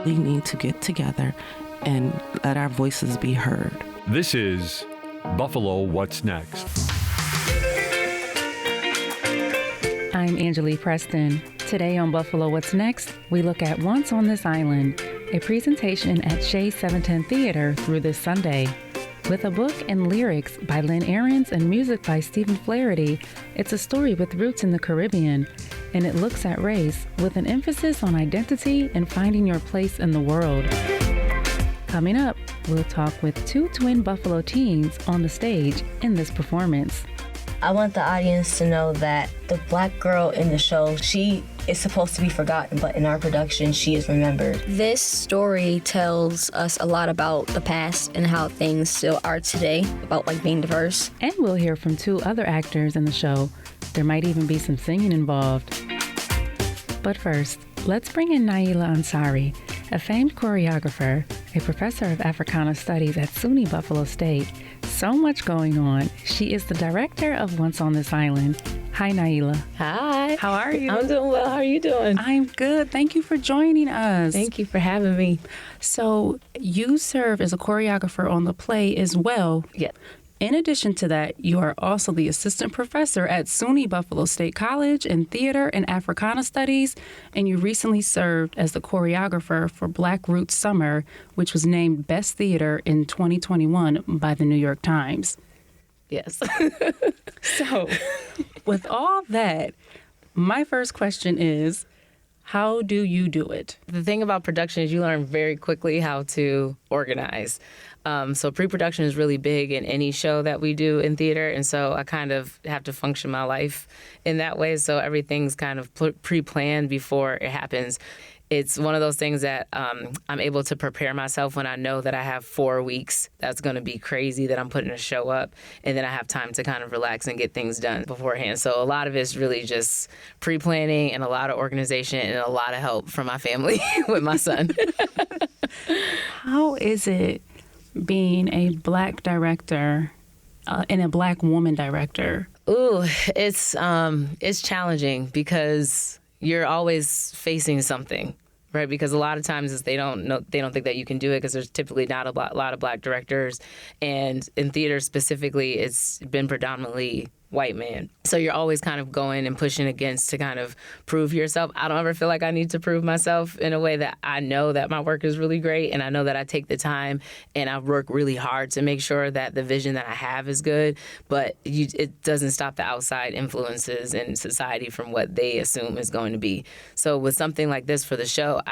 We need to get together and let our voices be heard. This is Buffalo What's Next. I'm Angelea Preston. Today on Buffalo What's Next, we look at Once on This Island, a presentation at Shea 710 Theater through this Sunday. With a book and lyrics by Lynn Ahrens and music by Stephen Flaherty, it's a story with roots in the Caribbean, and it looks at race with an emphasis on identity and finding your place in the world. Coming up, we'll talk with two twin Buffalo teens on the stage in this performance. I want the audience to know that the black girl in the show, she is supposed to be forgotten, but in our production, she is remembered. This story tells us a lot about the past and how things still are today, about being diverse. And we'll hear from two other actors in the show. There might even be some singing involved. But first, let's bring in Naila Ansari, a famed choreographer, a professor of Africana Studies at SUNY Buffalo State. So much going on. She is the director of Once on This Island. Hi, Naila. Hi. How are you? I'm doing well. How are you doing? I'm good. Thank you for joining us. Thank you for having me. So you serve as a choreographer on the play as well. Yeah. In addition to that, you are also the assistant professor at SUNY Buffalo State College in Theater and Africana Studies, and you recently served as the choreographer for Black Roots Summer, which was named Best Theater in 2021 by the New York Times. Yes. So, with all that, my first question is, how do you do it? The thing about production is you learn very quickly how to organize. So pre-production is really big in any show that we do in theater, and so I kind of have to function my life in that way. So everything's kind of pre-planned before it happens. It's one of those things that I'm able to prepare myself when I know that I have 4 weeks that's going to be crazy, that I'm putting a show up, and then I have time to kind of relax and get things done beforehand. So a lot of it's really just pre-planning and a lot of organization and a lot of help from my family with my son. How is it being a Black director and a Black woman director? Ooh, it's challenging because you're always facing something, right? Because a lot of times they don't think that you can do it because there's typically not a lot of Black directors, and in theater specifically, it's been predominantly white men. So you're always kind of going and pushing against to kind of prove yourself. I don't ever feel like I need to prove myself in a way that I know that my work is really great, and I know that I take the time and I work really hard to make sure that the vision that I have is good, but it doesn't stop the outside influences in society from what they assume is going to be. So with something like this for the show,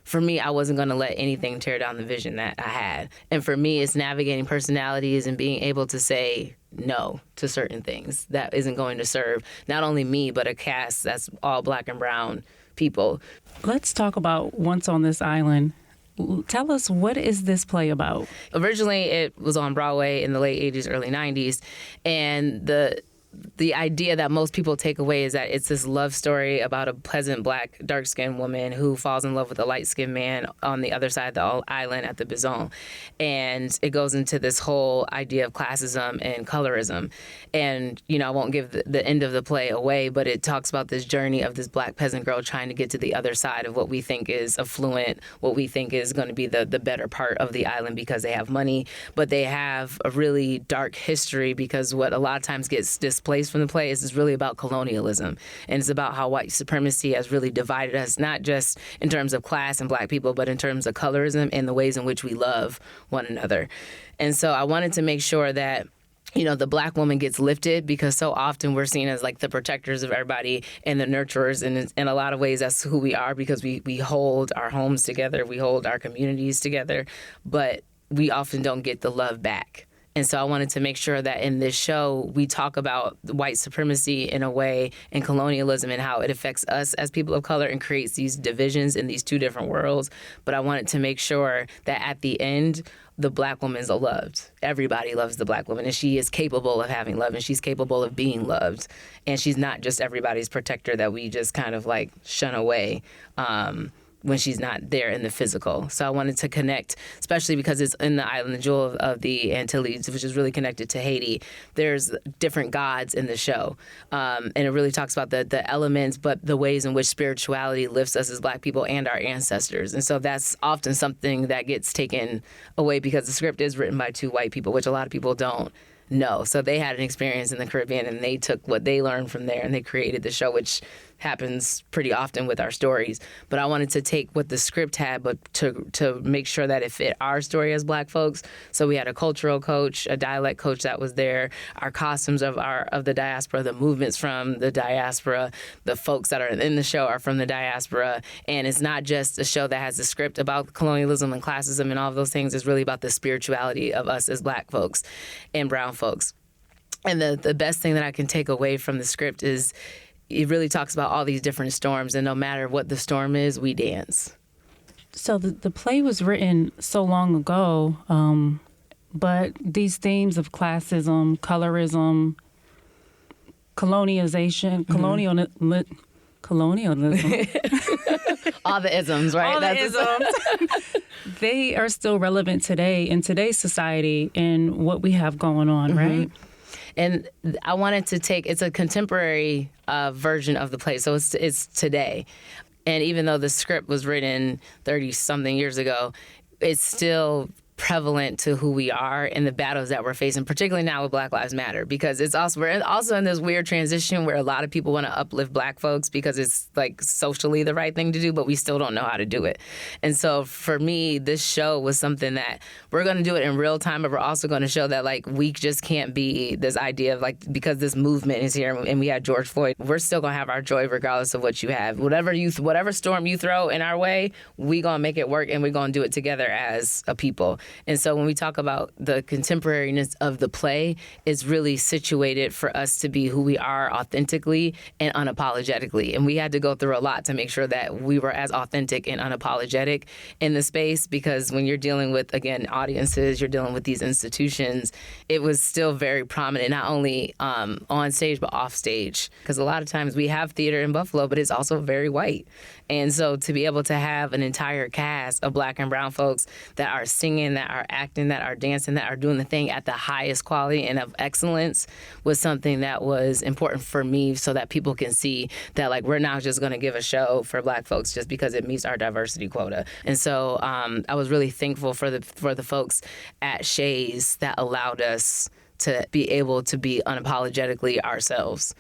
for me, I wasn't going to let anything tear down the vision that I had. And for me, it's navigating personalities and being able to say no to certain things that isn't going to serve not only me, but a cast that's all Black and brown people. Let's talk about Once on This Island. Tell us, what is this play about? Originally, it was on Broadway in the late 80s, early 90s, and the idea that most people take away is that it's this love story about a pleasant Black, dark-skinned woman who falls in love with a light-skinned man on the other side of the island at the Bison. And it goes into this whole idea of classism and colorism. And, I won't give the end of the play away, but it talks about this journey of this Black peasant girl trying to get to the other side of what we think is affluent, what we think is going to be the better part of the island because they have money. But they have a really dark history, because what a lot of times gets displaced from the play is really about colonialism, and it's about how white supremacy has really divided us, not just in terms of class and Black people, but in terms of colorism and the ways in which we love one another. And so I wanted to make sure that the Black woman gets lifted, because so often we're seen as like the protectors of everybody and the nurturers. And in a lot of ways, that's who we are, because we hold our homes together, we hold our communities together, but we often don't get the love back. And so I wanted to make sure that in this show, we talk about white supremacy in a way, and colonialism, and how it affects us as people of color and creates these divisions in these two different worlds. But I wanted to make sure that at the end, the Black woman is loved. Everybody loves the Black woman, and she is capable of having love, and she's capable of being loved. And she's not just everybody's protector that we just kind of like shun away. when she's not there in the physical. So I wanted to connect, especially because it's in the island, the jewel of the Antilles, which is really connected to Haiti. There's different gods in the show. And it really talks about the elements, but the ways in which spirituality lifts us as Black people and our ancestors. And so that's often something that gets taken away because the script is written by two white people, which a lot of people don't know. So they had an experience in the Caribbean, and they took what they learned from there and they created the show, which happens pretty often with our stories. But I wanted to take what the script had, but to make sure that it fit our story as Black folks. So we had a cultural coach, a dialect coach that was there, our costumes of the diaspora, the movements from the diaspora, the folks that are in the show are from the diaspora. And it's not just a show that has a script about colonialism and classism and all of those things. It's really about the spirituality of us as Black folks and brown folks. And the best thing that I can take away from the script is it really talks about all these different storms, and no matter what the storm is, we dance. So the play was written so long ago, but these themes of classism, colorism, colonialization, colonialism. All the isms, right? All the isms. They are still relevant today in today's society and what we have going on, right? And I wanted to it's a contemporary version of the play, so it's today. And even though the script was written 30-something years ago, it's still prevalent to who we are and the battles that we're facing, particularly now with Black Lives Matter, because we're also in this weird transition where a lot of people want to uplift Black folks because it's like socially the right thing to do, but we still don't know how to do it. And so for me, this show was something that we're going to do it in real time, but we're also going to show that like we just can't be this idea of like, because this movement is here and we had George Floyd, we're still going to have our joy regardless of what you have. Whatever storm you throw in our way, we going to make it work and we're going to do it together as a people. And so when we talk about the contemporariness of the play, it's really situated for us to be who we are authentically and unapologetically. And we had to go through a lot to make sure that we were as authentic and unapologetic in the space, because when you're dealing with, again, audiences, you're dealing with these institutions, it was still very prominent, not only on stage, but off stage. Because a lot of times we have theater in Buffalo, but it's also very white. And so to be able to have an entire cast of Black and brown folks that are singing, that are acting, that are dancing, that are doing the thing at the highest quality and of excellence was something that was important for me, so that people can see that like we're not just going to give a show for Black folks just because it meets our diversity quota. And so I was really thankful for the folks at Shea's that allowed us to be able to be unapologetically ourselves.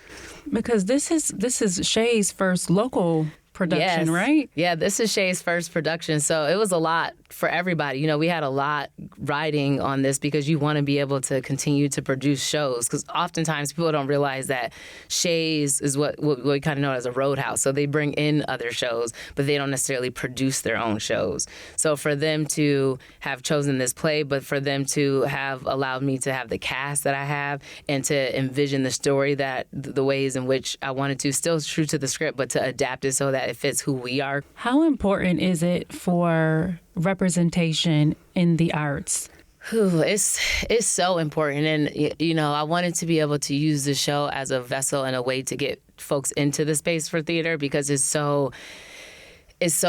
Because this is Shea's first local production, yes. Right? Yeah, this is Shea's first production, so it was a lot for everybody. You know, we had a lot riding on this because you want to be able to continue to produce shows, because oftentimes people don't realize that Shea's is what we kind of know as a roadhouse. So they bring in other shows, but they don't necessarily produce their own shows. So for them to have chosen this play, but for them to have allowed me to have the cast that I have and to envision the story that the ways in which I wanted to, still true to the script, but to adapt it so that it fits who we are. How important is it for representation in the arts? It's so important. And, you know, I wanted to be able to use the show as a vessel and a way to get folks into the space for theater, because it's so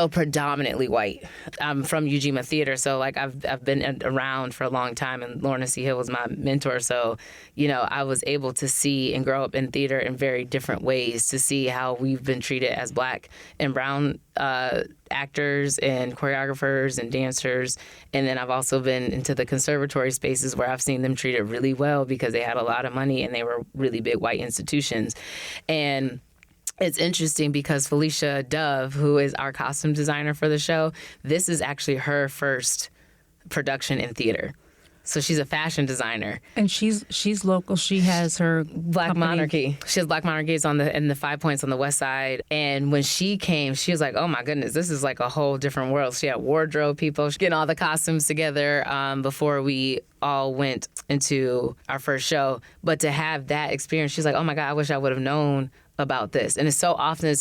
predominantly white. I'm from Ujima Theater, so like I've been around for a long time, and Lorna C. Hill was my mentor. So, you know, I was able to see and grow up in theater in very different ways, to see how we've been treated as Black and brown actors and choreographers and dancers. And then I've also been into the conservatory spaces where I've seen them treated really well because they had a lot of money and they were really big white institutions. And it's interesting because Felicia Dove, who is our costume designer for the show, this is actually her first production in theater. So she's a fashion designer. And she's local. She has her Black company. Monarchy. She has Black Monarchy. It's in the 5 Points on the west side. And when she came, she was like, oh my goodness, this is like a whole different world. She had wardrobe people. She getting all the costumes together before we all went into our first show. But to have that experience, she's like, oh my God, I wish I would have known about this. And it's so often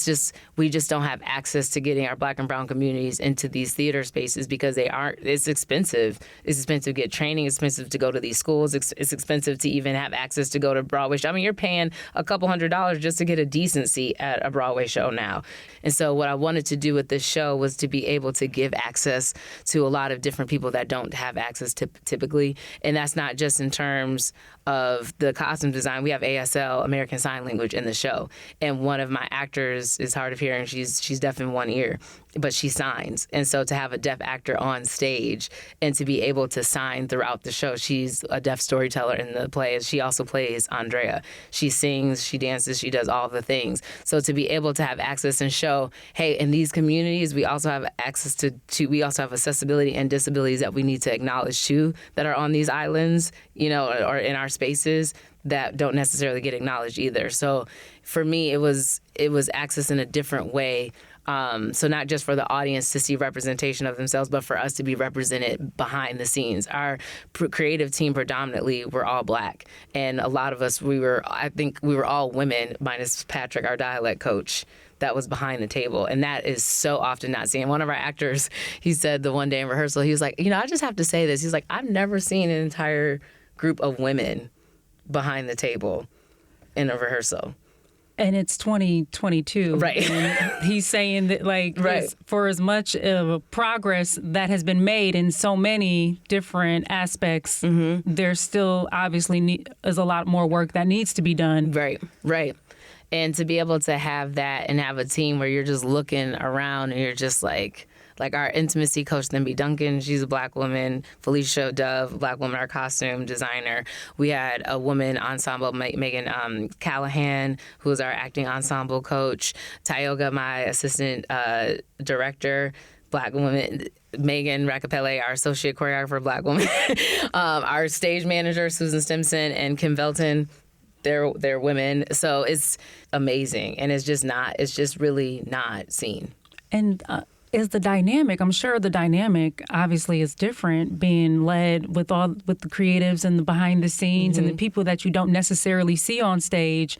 we just don't have access to getting our Black and brown communities into these theater spaces because it's expensive. It's expensive to get training. It's expensive to go to these schools. It's expensive to even have access to go to Broadway show. I mean, you're paying a couple $100s just to get a decent seat at a Broadway show now. And so what I wanted to do with this show was to be able to give access to a lot of different people that don't have access to typically. And that's not just in terms of the costume design. We have ASL, American Sign Language, in the show. And one of my actors is hard of hearing. She's deaf in one ear, but she signs. And so to have a deaf actor on stage and to be able to sign throughout the show, she's a deaf storyteller in the play. She also plays Andrea. She sings, she dances, she does all the things. So to be able to have access and show, hey, in these communities, we also have access to we also have accessibility and disabilities that we need to acknowledge too, that are on these islands, or in our spaces that don't necessarily get acknowledged either. So for me, it was access in a different way. So not just for the audience to see representation of themselves, but for us to be represented behind the scenes. Our creative team predominantly were all Black. And a lot of us, I think we were all women, minus Patrick, our dialect coach, that was behind the table. And that is so often not seen. One of our actors, he said the one day in rehearsal, he was like, I just have to say this. He's like, I've never seen an entire group of women behind the table in a rehearsal. And it's 2022. Right. And he's saying that, right. For as much progress that has been made in so many different aspects, there's still obviously is a lot more work that needs to be done. Right. And to be able to have that and have a team where you're just looking around and you're just like our intimacy coach, Themby Duncan, she's a Black woman. Felicia Dove, Black woman, our costume designer. We had a woman ensemble, Megan Callahan, who was our acting ensemble coach. Tioga, my assistant director, Black woman. Megan Rakapele, our associate choreographer, Black woman. Our stage manager, Susan Stimson, and Kim Velton. They're women. So it's amazing. And it's just really not seen. And is the dynamic, I'm sure the dynamic obviously is different, being led with the creatives and the behind the scenes and the people that you don't necessarily see on stage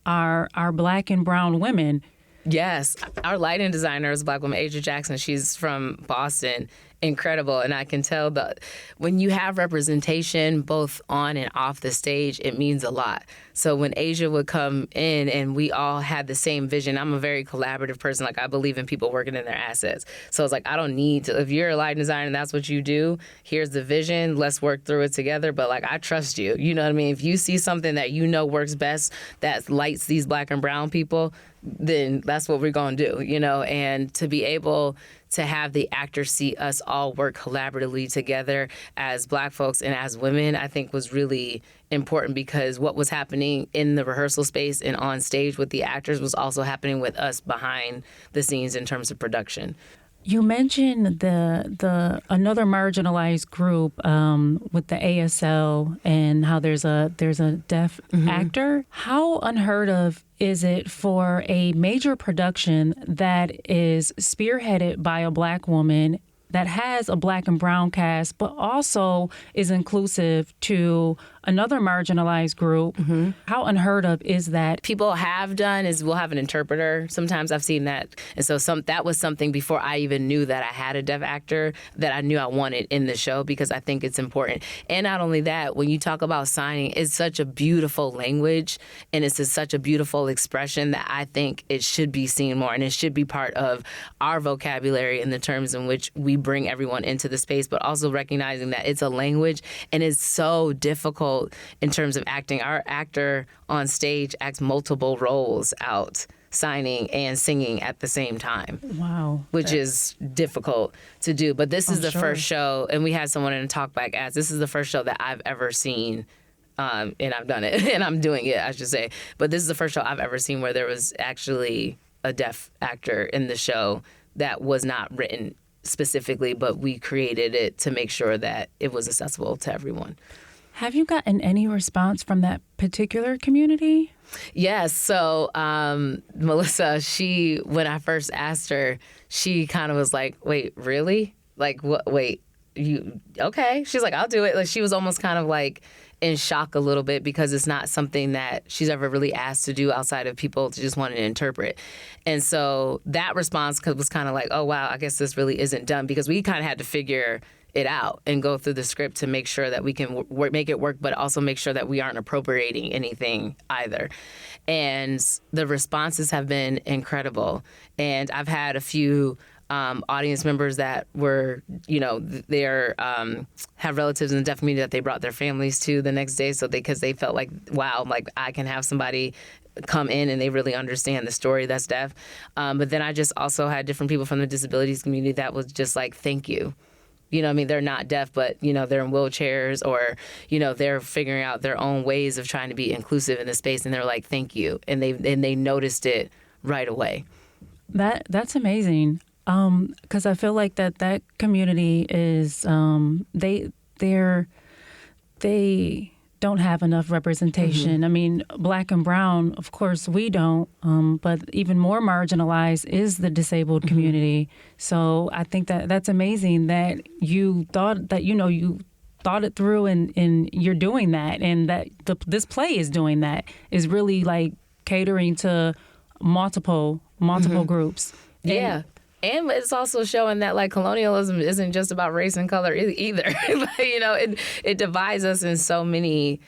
are Black and brown women. Yes. Our lighting designer is a Black woman, Asia Jackson. She's from Boston. Incredible. And I can tell that when you have representation both on and off the stage, it means a lot. So when Asia would come in and we all had the same vision, I'm a very collaborative person. I believe in people working in their assets. So it's I don't need to, if you're a lighting designer and that's what you do, here's the vision, let's work through it together. But I trust you. You know what I mean? If you see something that works best, that lights these Black and brown people, then that's what we're going to do, and to be able to have the actors see us all work collaboratively together as Black folks and as women, I think was really important because what was happening in the rehearsal space and on stage with the actors was also happening with us behind the scenes in terms of production. You mentioned the another marginalized group with the ASL and how there's a deaf actor. How unheard of is it for a major production that is spearheaded by a Black woman that has a Black and brown cast, but also is inclusive to another marginalized group? How unheard of is that? People have done is we'll have an interpreter. Sometimes I've seen that. And so that was something before I even knew that I had a deaf actor that I knew I wanted in the show because I think it's important. And not only that, when you talk about signing, it's such a beautiful language and it's such a beautiful expression that I think it should be seen more and it should be part of our vocabulary in the terms in which we bring everyone into the space, but also recognizing that it's a language and it's so difficult in terms of acting. Our actor on stage acts multiple roles out, signing and singing at the same time. Wow. Which is difficult to do. But this is the first show, and we had someone in a talkback ask, this is the first show that I've ever seen, and I've done it, and I'm doing it, I should say. But this is the first show I've ever seen where there was actually a deaf actor in the show that was not written specifically, but we created it to make sure that it was accessible to everyone. Have you gotten any response from that particular community? Yes. So Melissa, when I first asked her, she kind of was like, wait, really? What? Wait, you, okay. She's like, I'll do it. She was almost kind of in shock a little bit because it's not something that she's ever really asked to do outside of people to just want to interpret. And so that response was kind of like, oh, wow, I guess this really isn't done, because we kind of had to figure it out and go through the script to make sure that we can make it work, but also make sure that we aren't appropriating anything either. And the responses have been incredible. And I've had a few audience members that were, they're have relatives in the deaf community that they brought their families to the next day, because they felt like, wow, like I can have somebody come in and they really understand the story that's deaf. But then I just also had different people from the disabilities community that was just like, thank you. They're not deaf, but, they're in wheelchairs, or, they're figuring out their own ways of trying to be inclusive in the space. And they're like, thank you. And they noticed it right away. That's amazing. Because I feel like that community is, they don't have enough representation. Mm-hmm. I mean, Black and brown, of course, we don't. But even more marginalized is the disabled community. So I think that's amazing that you thought that, you thought it through and you're doing that. And that this play is doing that, is really like catering to multiple groups. Yeah. And it's also showing that, like, colonialism isn't just about race and color either. It divides us in so many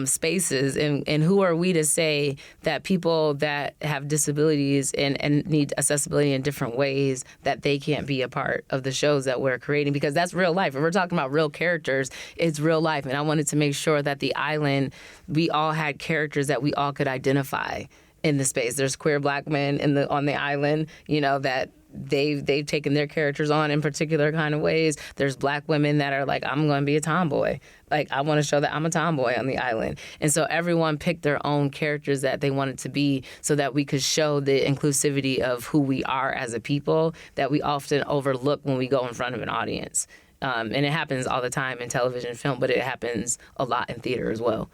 spaces. And who are we to say that people that have disabilities and need accessibility in different ways, that they can't be a part of the shows that we're creating? Because that's real life. If we're talking about real characters, it's real life. And I wanted to make sure that the island, we all had characters that we all could identify in the space. There's queer Black men on the island, that they've taken their characters on in particular kind of ways. There's Black women that are like, I'm going to be a tomboy. Like, I want to show that I'm a tomboy on the island. And so everyone picked their own characters that they wanted to be, so that we could show the inclusivity of who we are as a people that we often overlook when we go in front of an audience. And it happens all the time in television and film, but it happens a lot in theater as well.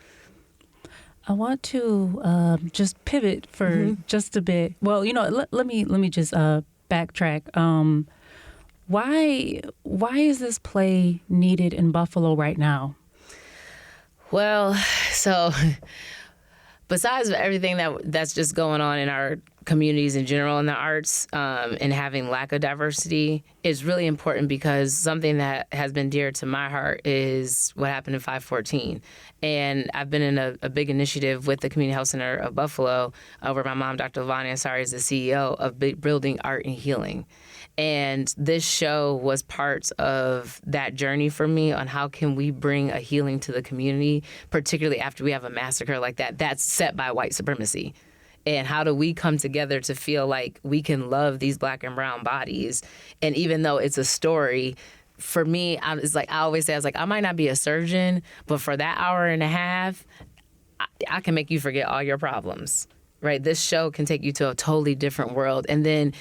I want to just pivot for just a bit. Well, let me just backtrack. Why is this play needed in Buffalo right now? Well, so besides everything that's just going on in our communities in general in the arts, and having lack of diversity is really important, because something that has been dear to my heart is what happened in 514. And I've been in a big initiative with the Community Health Center of Buffalo, where my mom, Dr. Naila Ansari, is the CEO of Building Art and Healing. And this show was part of that journey for me on how can we bring a healing to the community, particularly after we have a massacre like that that's set by white supremacy. And how do we come together to feel like we can love these Black and brown bodies? And even though it's a story, for me, it's like I always say, I might not be a surgeon, but for that hour and a half, I can make you forget all your problems, right? This show can take you to a totally different world. And then,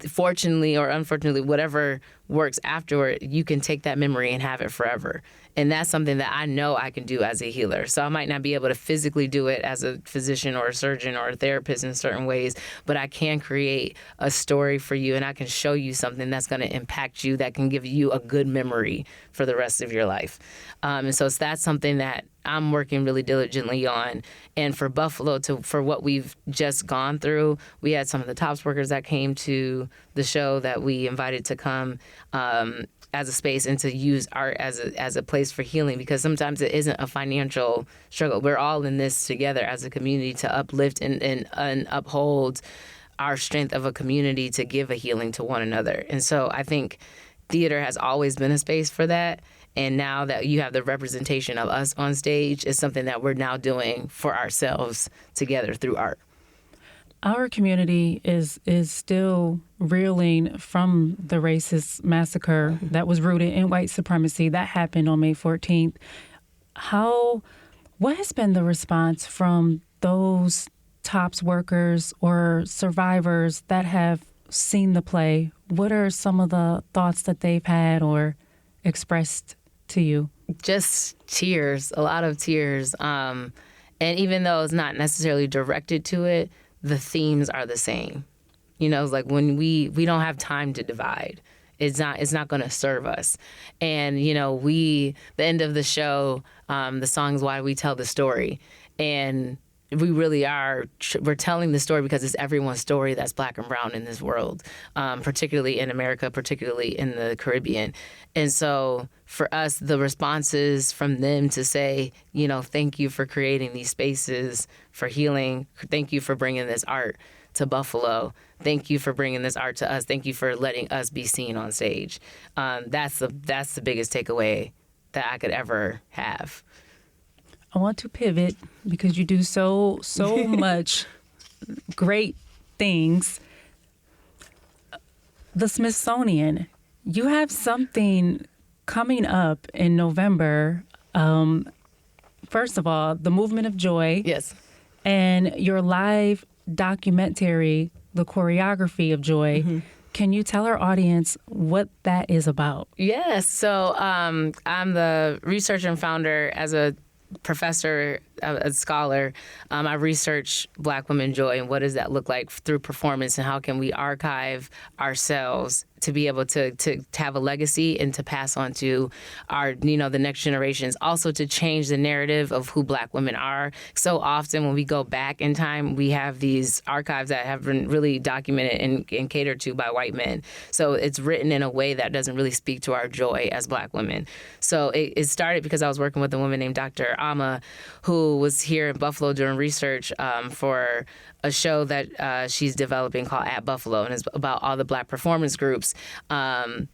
fortunately or unfortunately, whatever works afterward, you can take that memory and have it forever. And that's something that I know I can do as a healer. So I might not be able to physically do it as a physician or a surgeon or a therapist in certain ways, but I can create a story for you, and I can show you something that's going to impact you, that can give you a good memory for the rest of your life. And so that's something that I'm working really diligently on. And for Buffalo, for what we've just gone through, we had some of the TOPS workers that came to the show that we invited to come as a space and to use art as a place for healing, because sometimes it isn't a financial struggle. We're all in this together as a community to uplift and uphold our strength of a community to give a healing to one another. And so I think theater has always been a space for that. And now that you have the representation of us on stage, is something that we're now doing for ourselves together through art. Our community is still reeling from the racist massacre that was rooted in white supremacy that happened on May 14th. What has been the response from those TOPS workers or survivors that have seen the play? What are some of the thoughts that they've had or expressed to you? Just tears, a lot of tears. And even though it's not necessarily directed to it, the themes are the same. It's like when we don't have time to divide. it's not going to serve us. And, the end of the show, the song is Why We Tell the Story. And we really are, we're telling the story because it's everyone's story that's Black and brown in this world, particularly in America, particularly in the Caribbean. And so for us, the responses from them to say, thank you for creating these spaces for healing. Thank you for bringing this art to Buffalo. Thank you for bringing this art to us. Thank you for letting us be seen on stage. That's the biggest takeaway that I could ever have. I want to pivot because you do so much great things. The Smithsonian, you have something coming up in November. First of all, the Movement of Joy. Yes. And your live documentary, The Choreography of Joy. Mm-hmm. Can you tell our audience what that is about? Yes. So I'm the researcher and founder as a professor, a scholar. I research Black women joy and what does that look like through performance and how can we archive ourselves to be able to have a legacy and to pass on to our, the next generations. Also to change the narrative of who Black women are. So often when we go back in time, we have these archives that have been really documented and catered to by white men. So it's written in a way that doesn't really speak to our joy as Black women. So it started because I was working with a woman named Dr. Ama, who was here in Buffalo doing research for a show that she's developing called At Buffalo, and it's about all the Black performance groups during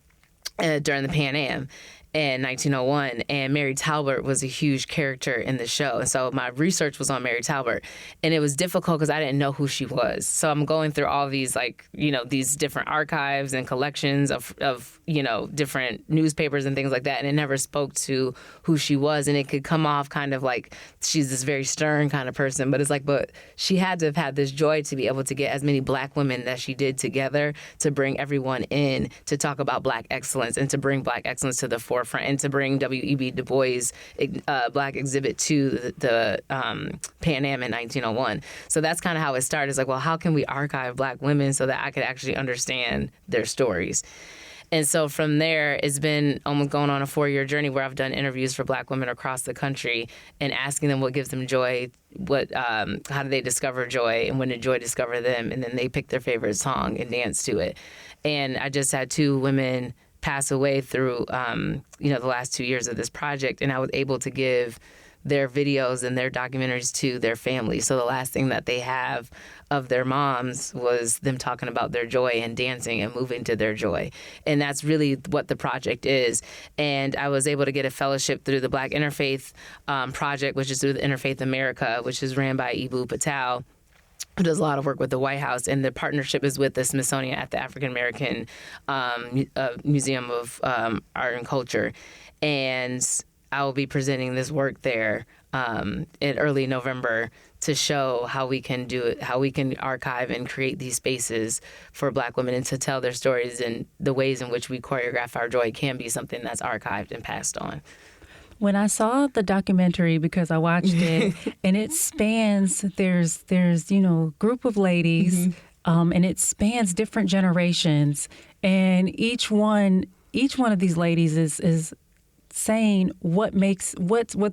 the Pan Am in 1901. And Mary Talbert was a huge character in the show. And so my research was on Mary Talbert. And it was difficult because I didn't know who she was. So I'm going through all these, these different archives and collections of different newspapers and things like that. And it never spoke to who she was. And it could come off kind of like she's this very stern kind of person. But it's but she had to have had this joy to be able to get as many Black women that she did together to bring everyone in to talk about Black excellence and to bring Black excellence to the forefront and to bring W.E.B. Du Bois' Black exhibit to the Pan Am in 1901. So that's kind of how it started. It's how can we archive Black women so that I could actually understand their stories? And so from there, it's been almost going on a 4-year journey where I've done interviews for Black women across the country and asking them what gives them joy, how do they discover joy, and when did joy discover them, and then they pick their favorite song and dance to it. And I just had 2 women pass away through, the last 2 years of this project, and I was able to give their videos and their documentaries to their families. So the last thing that they have of their moms was them talking about their joy and dancing and moving to their joy. And that's really what the project is. And I was able to get a fellowship through the Black Interfaith Project, which is through the Interfaith America, which is ran by Ibu Patel, who does a lot of work with the White House, and the partnership is with the Smithsonian at the African American Museum of Art and Culture. And I will be presenting this work there in early November to show how we can do it, how we can archive and create these spaces for Black women and to tell their stories, and the ways in which we choreograph our joy can be something that's archived and passed on. When I saw the documentary, because I watched it, and it spans, there's group of ladies, and it spans different generations, and each one of these ladies is saying what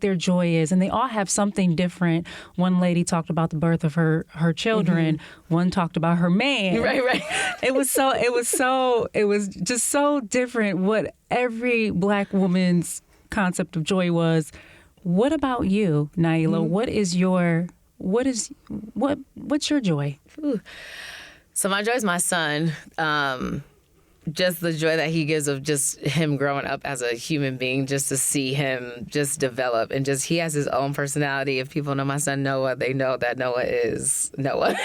their joy is, and they all have something different. One lady talked about the birth of her children. One talked about her man. Right. It was just so different what every Black woman's concept of joy was. What about you, Naila? What's your joy? Ooh. So my joy is my son. Just the joy that he gives of just him growing up as a human being, just to see him just develop, and just he has his own personality. If people know my son Noah, they know that Noah is Noah.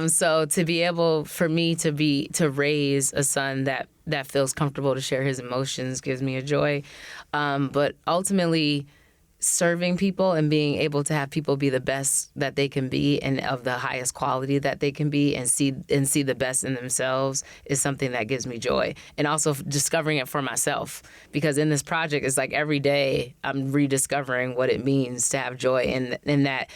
So to be able for me to raise a son that feels comfortable to share his emotions gives me a joy. But ultimately, serving people and being able to have people be the best that they can be and of the highest quality that they can be, and see the best in themselves is something that gives me joy. And also discovering it for myself, because in this project, it's every day I'm rediscovering what it means to have joy, and that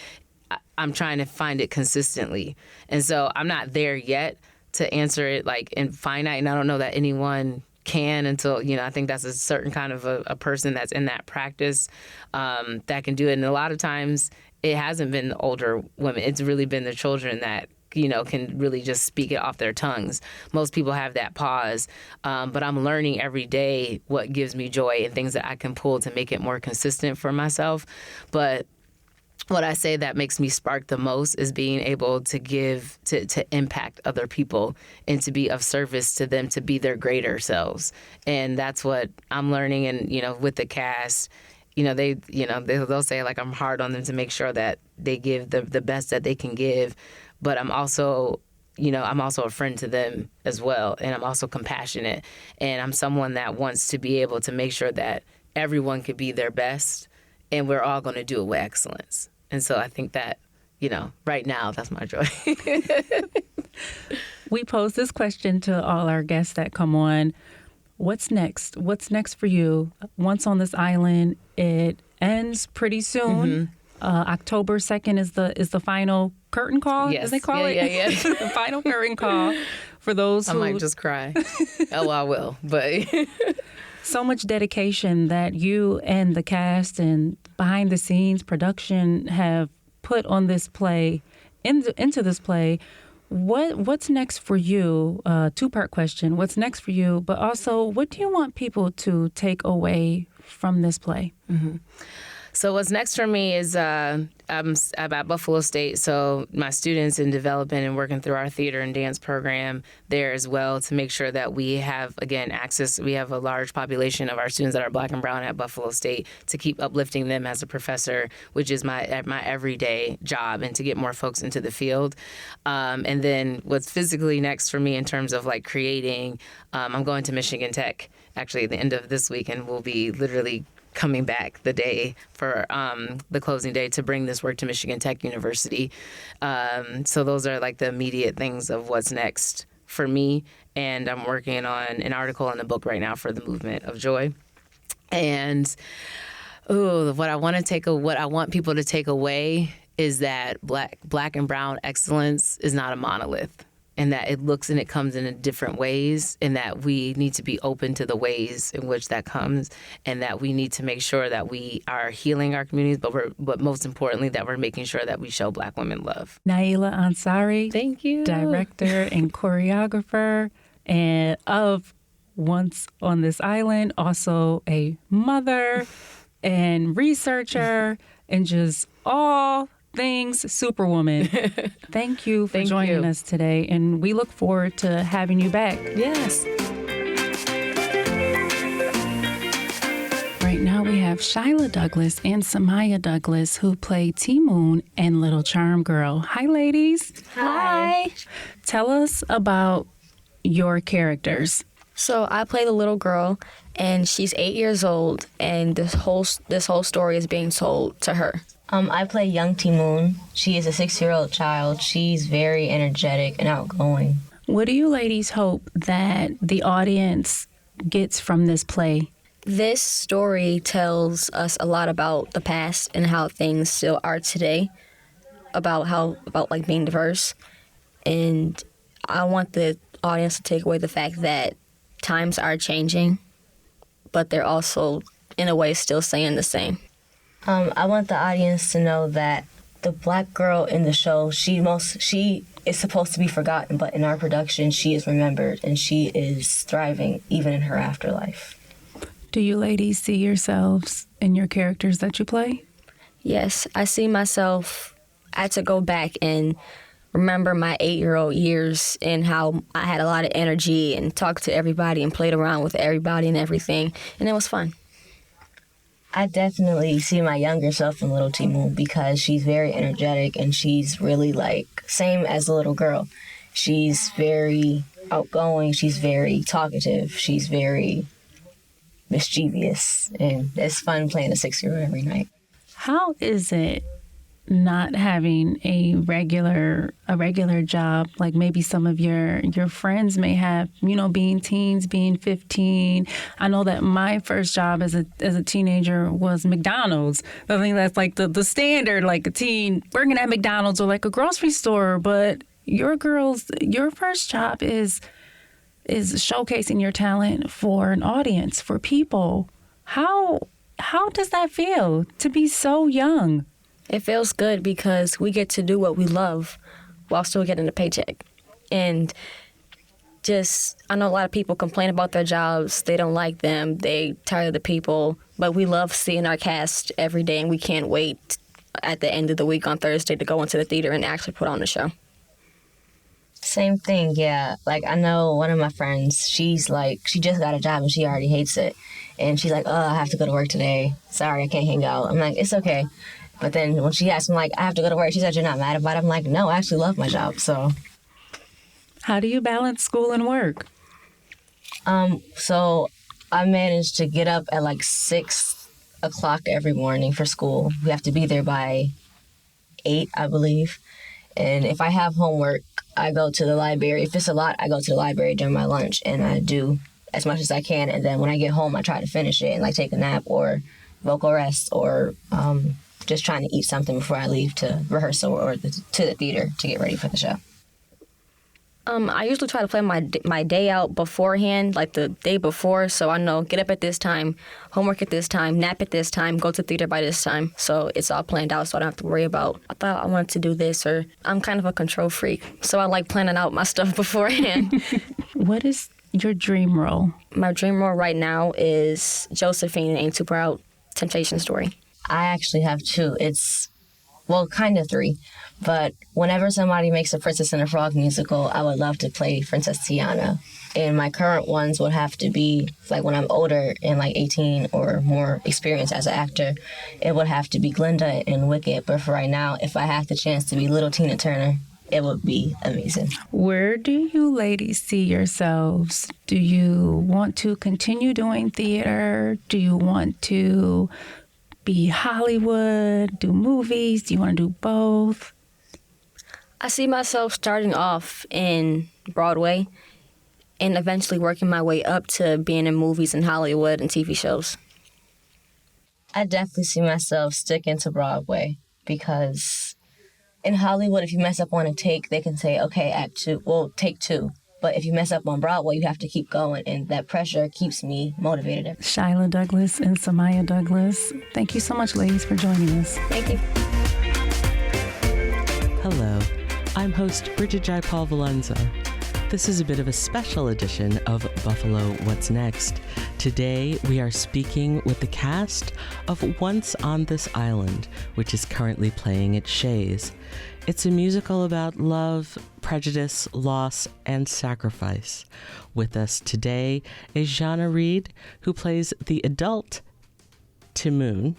I'm trying to find it consistently. And so I'm not there yet to answer it like in finite, and I don't know that anyone can until, I think that's a certain kind of a person that's in that practice that can do it. And a lot of times it hasn't been the older women. It's really been the children that, can really just speak it off their tongues. Most people have that pause, but I'm learning every day what gives me joy and things that I can pull to make it more consistent for myself. But what I say that makes me spark the most is being able to give, to impact other people and to be of service to them, to be their greater selves. And that's what I'm learning. And, with the cast, they'll say like I'm hard on them to make sure that they give the best that they can give. But I'm also a friend to them as well. And I'm also compassionate. And I'm someone that wants to be able to make sure that everyone could be their best and we're all going to do it with excellence. And so I think that, right now, that's my joy. We pose this question to all our guests that come on. What's next? What's next for you? Once on this island, it ends pretty soon. October 2nd is the final curtain call, yes. as they call it. Yeah. The final curtain call for those who... I might just cry. Oh, I will. But... So much dedication that you and the cast and behind the scenes production have put on this play, into this play. What's next for you? Two-part question. What's next for you? But also, what do you want people to take away from this play? Mm-hmm. So what's next for me is I'm at Buffalo State, so my students in developing and working through our theater and dance program there as well to make sure that we have, again, access. We have a large population of our students that are Black and brown at Buffalo State to keep uplifting them as a professor, which is my everyday job, and to get more folks into the field. And then what's physically next for me in terms of like creating, I'm going to Michigan Tech actually at the end of this week, and we'll be literally coming back the day for the closing day to bring this work to Michigan Tech University. So those are like the immediate things of what's next for me. And I'm working on an article in the book right now for the Movement of Joy. And what I want people to take away is that black and brown excellence is not a monolith. And that it looks and it comes in different ways, and that we need to be open to the ways in which that comes, and that we need to make sure that we are healing our communities, but most importantly, that we're making sure that we show Black women love. Naila Ansari. Thank you. Director and choreographer and of Once on This Island, also a mother and researcher and just all things Superwoman. Thank you for joining us today, and we look forward to having you back. Yes. Right now we have Shylah Douglas and Samyah Douglas, who play T-Moon and Little Charm Girl. Hi, ladies. Hi. Tell us about your characters. So I play the little girl, and she's 8 years old, and this whole story is being told to her. I play young T-Moon. She is a 6-year-old child. She's very energetic and outgoing. What do you ladies hope that the audience gets from this play? This story tells us a lot about the past and how things still are today, about like being diverse. And I want the audience to take away the fact that times are changing, but they're also, in a way, still saying the same. I want the audience to know that the Black girl in the show, she is supposed to be forgotten, but in our production, she is remembered, and she is thriving even in her afterlife. Do you ladies see yourselves in your characters that you play? Yes, I see myself. I had to go back and remember my 8-year-old years and how I had a lot of energy and talked to everybody and played around with everybody and everything, and it was fun. I definitely see my younger self in Little T-Moon because she's very energetic and she's really like same as the little girl. She's very outgoing, she's very talkative, she's very mischievous, and it's fun playing a 6-year-old every night. How is it not having a regular job like maybe some of your friends may have, being teens, being 15? I know that my first job as a teenager was McDonald's. I think that's like the standard, like a teen working at McDonald's or like a grocery store. But your first job is showcasing your talent for an audience, for people. How does that feel to be so young? It feels good because we get to do what we love while still getting a paycheck. And I know a lot of people complain about their jobs. They don't like them. They tired of the people. But we love seeing our cast every day, and we can't wait at the end of the week on Thursday to go into the theater and actually put on the show. Same thing, yeah. Like, I know one of my friends, she's like, she just got a job and she already hates it. And she's like, oh, I have to go to work today. Sorry, I can't hang out. I'm like, it's okay. But then when she asked me, like, I have to go to work, she said, you're not mad about it? I'm like, no, I actually love my job, so. How do you balance school and work? So I managed to get up at like 6 o'clock every morning for school. We have to be there by 8, I believe. And if I have homework, I go to the library. If it's a lot, I go to the library during my lunch and I do as much as I can. And then when I get home, I try to finish it and like take a nap or vocal rest or just trying to eat something before I leave to rehearsal or to the theater to get ready for the show. I usually try to plan my day out beforehand, like the day before, so I know get up at this time, homework at this time, nap at this time, go to theater by this time. So it's all planned out, so I don't have to worry about, I thought I wanted to do this, or I'm kind of a control freak, so I like planning out my stuff beforehand. What is your dream role? My dream role right now is Josephine in Ain't Too Proud, Temptation Story. I actually have 2. It's, well, kind of 3. But whenever somebody makes a Princess and the Frog musical, I would love to play Princess Tiana. And my current ones would have to be, like when I'm older and like 18 or more experienced as an actor, it would have to be Glinda and Wicked. But for right now, if I had the chance to be little Tina Turner, it would be amazing. Where do you ladies see yourselves? Do you want to continue doing theater? Do you want to be Hollywood, do movies? Do you want to do both? I see myself starting off in Broadway and eventually working my way up to being in movies in Hollywood and TV shows. I definitely see myself sticking to Broadway because in Hollywood, if you mess up on a take, they can say, okay, act 2, well, take 2. But if you mess up on Broadway, you have to keep going, and that pressure keeps me motivated. Shylah Douglas and Samyah Douglas, thank you so much, ladies, for joining us. Thank you. Hello, I'm host Brigid Jaipaul-Valenza. This is a bit of a special edition of Buffalo What's Next. Today, we are speaking with the cast of Once on This Island, which is currently playing at Shea's. It's a musical about love, prejudice, loss, and sacrifice. With us today is Zhanna Reed, who plays the adult Timoon.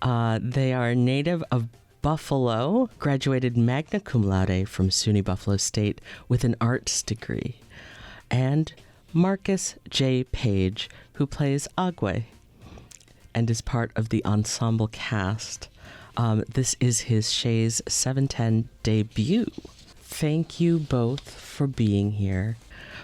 They are native of Buffalo, graduated magna cum laude from SUNY Buffalo State with an arts degree. And Marcus J. Paige, who plays Agwe and is part of the ensemble cast. This is his Shea's 710 debut. Thank you both for being here.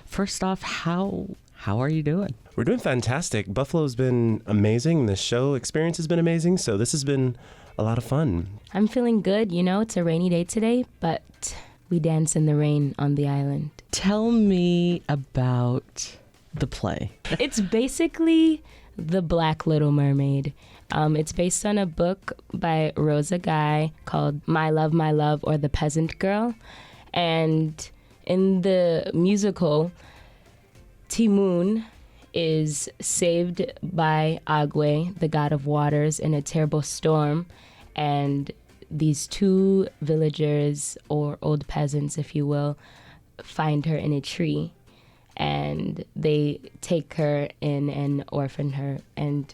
First off, how are you doing? We're doing fantastic. Buffalo's been amazing. The show experience has been amazing, so this has been a lot of fun. I'm feeling good. You know, it's a rainy day today, but we dance in the rain on the island. Tell me about the play. It's basically the Black Little Mermaid. It's based on a book by Rosa Guy called My Love, or The Peasant Girl. And in the musical, Timoon is saved by Agwe, the god of waters, in a terrible storm. And these 2 villagers, or old peasants, if you will, find her in a tree. And they take her in and orphan her. And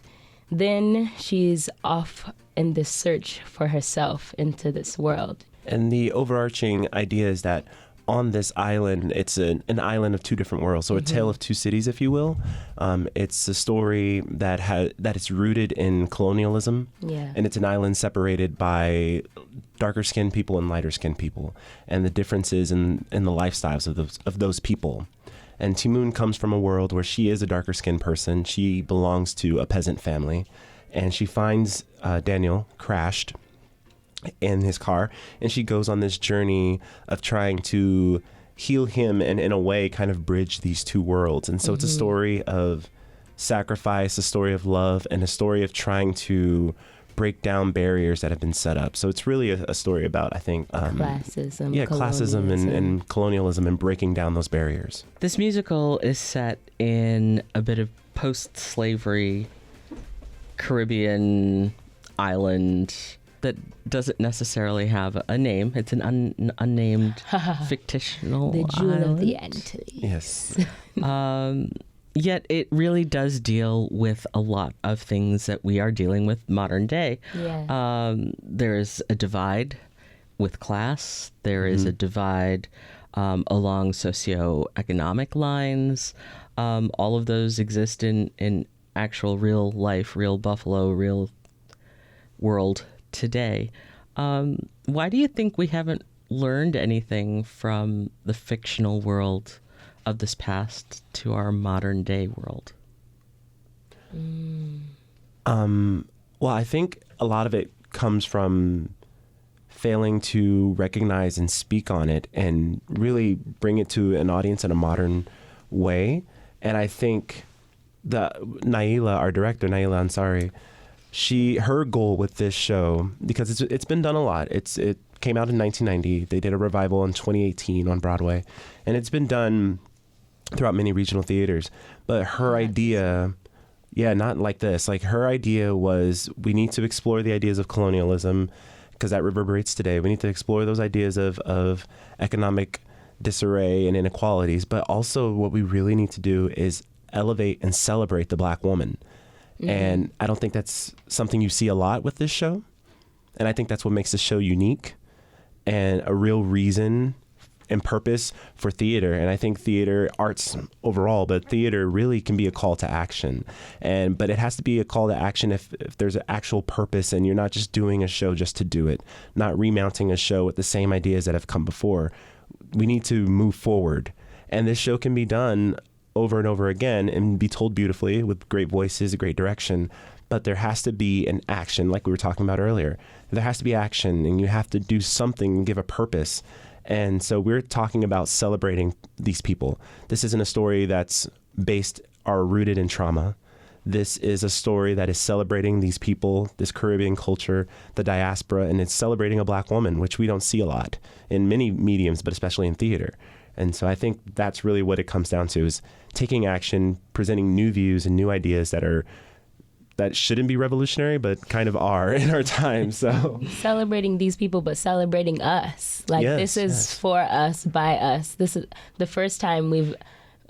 then she's off in this search for herself into this world. And the overarching idea is that on this island, it's an island of 2 different worlds, so a tale of 2 cities, if you will. It's a story that is rooted in colonialism, and it's an island separated by darker-skinned people and lighter-skinned people, and the differences in the lifestyles of those people. And Timoon comes from a world where she is a darker-skinned person. She belongs to a peasant family, and she finds Daniel crashed in his car, and she goes on this journey of trying to heal him and in a way kind of bridge these two worlds. And so it's a story of sacrifice, a story of love, and a story of trying to break down barriers that have been set up. So it's really a story about, I think, classism, classism and colonialism and breaking down those barriers. This musical is set in a bit of post-slavery Caribbean island that doesn't necessarily have a name. It's an unnamed fictional the jewel island. of the Antilles. Yes. Yet it really does deal with a lot of things that we are dealing with modern day. Yeah. There's a divide with class. There is a divide along socioeconomic lines. All of those exist in actual real life, real Buffalo, real world today. Why do you think we haven't learned anything from the fictional world of this past to our modern day world? Well, I think a lot of it comes from failing to recognize and speak on it and really bring it to an audience in a modern way. And I think Naila, our director, Naila Ansari, her goal with this show, because it's been done a lot. It came out in 1990. They did a revival in 2018 on Broadway, and it's been done throughout many regional theaters. But her idea, not like this. Like, her idea was, we need to explore the ideas of colonialism because that reverberates today. We need to explore those ideas of economic disarray and inequalities. But also what we really need to do is elevate and celebrate the Black woman. And I don't think that's something you see a lot with this show. And I think that's what makes the show unique and a real reason and purpose for theater. And I think theater, arts overall, but theater really can be a call to action. But it has to be a call to action if there's an actual purpose and you're not just doing a show just to do it, not remounting a show with the same ideas that have come before. We need to move forward. And this show can be done over and over again and be told beautifully with great voices, great direction. But there has to be an action, like we were talking about earlier. There has to be action, and you have to do something and give a purpose. And so we're talking about celebrating these people. This isn't a story that's based or rooted in trauma. This is a story that is celebrating these people, this Caribbean culture, the diaspora, and it's celebrating a Black woman, which we don't see a lot in many mediums, but especially in theater. And so I think that's really what it comes down to, is taking action, presenting new views and new ideas that shouldn't be revolutionary, but kind of are in our time. So celebrating these people, but celebrating us. Like, this is for us, by us. This is the first time we've,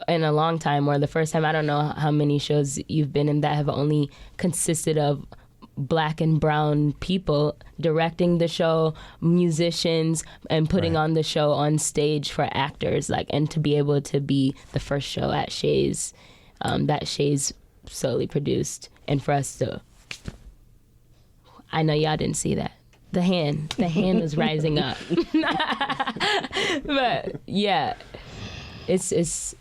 in a long time, or the first time, I don't know how many shows you've been in that have only consisted of Black and brown people directing the show, musicians, and putting on the show on stage for actors, and to be able to be the first show at Shea's, that Shea's solely produced, and for us to, I know y'all didn't see that. The hand was rising up. But yeah, it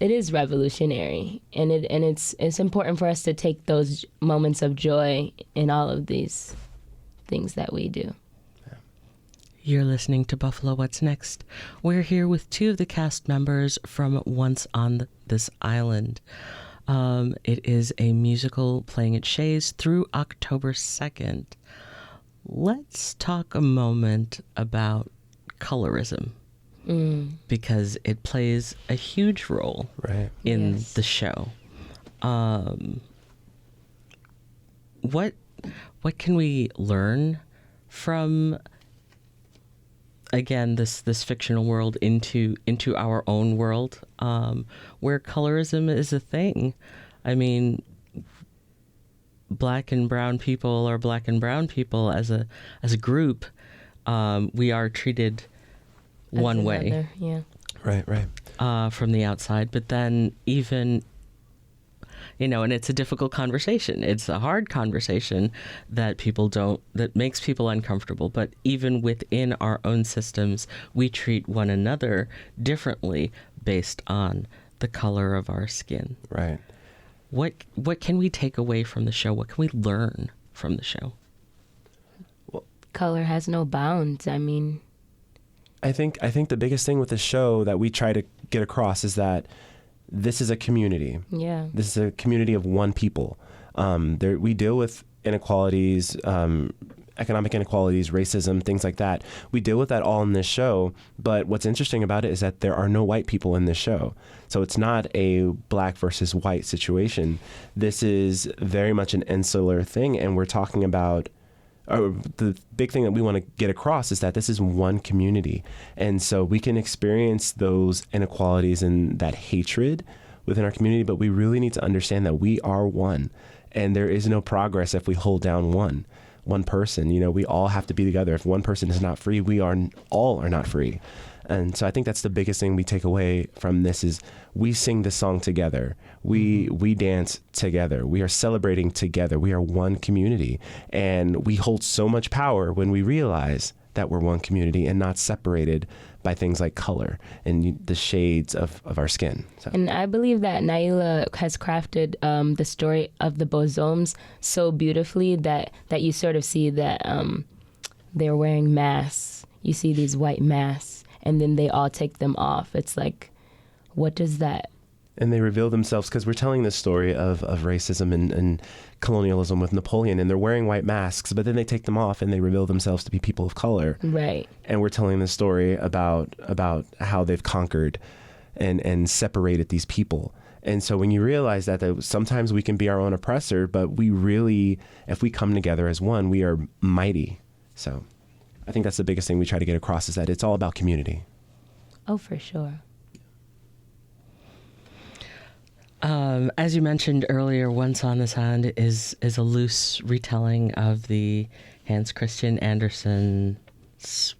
is revolutionary, and it's important for us to take those moments of joy in all of these things that we do. You're listening to Buffalo What's Next. We're here with two of the cast members from Once on This Island. It is a musical playing at Shea's through October 2nd. Let's talk a moment about colorism, because it plays a huge role in the show. What can we learn from, again, this fictional world into our own world, where colorism is a thing? I mean, Black and brown people are Black and brown people as a group. We are treated one way, from the outside, but then even, and it's a difficult conversation. It's a hard conversation that makes people uncomfortable. But even within our own systems, we treat one another differently based on the color of our skin. Right. What can we take away from the show? What can we learn from the show? color has no bounds. I mean, I think the biggest thing with the show that we try to get across is that this is a community. yeah. This is a community of one people. We deal with inequalities, economic inequalities, racism, things like that. We deal with that all in this show. But what's interesting about it is that there are no white people in this show. So it's not a black versus white situation. This is very much an insular thing. And we're talking about the big thing that we want to get across is that this is one community. And so we can experience those inequalities and that hatred within our community, but we really need to understand that we are one. And there is no progress if we hold down one person. You know, we all have to be together. If one person is not free, we all are not free. And so I think that's the biggest thing we take away from this is we sing the song together. We dance together. We are celebrating together. We are one community. And we hold so much power when we realize that we're one community and not separated by things like color and the shades of our skin. So. And I believe that Naila has crafted the story of the bosoms so beautifully that you sort of see that they're wearing masks. You see these white masks, and then they all take them off. It's like, what does that? And they reveal themselves because we're telling this story of racism and colonialism with Napoleon, and they're wearing white masks, but then they take them off and they reveal themselves to be people of color. Right. And we're telling this story about how they've conquered and separated these people. And so when you realize that sometimes we can be our own oppressor, but we really, if we come together as one, we are mighty. So I think that's the biggest thing we try to get across is that it's all about community. Oh, for sure. As you mentioned earlier, Once on This Island is a loose retelling of the Hans Christian Andersen's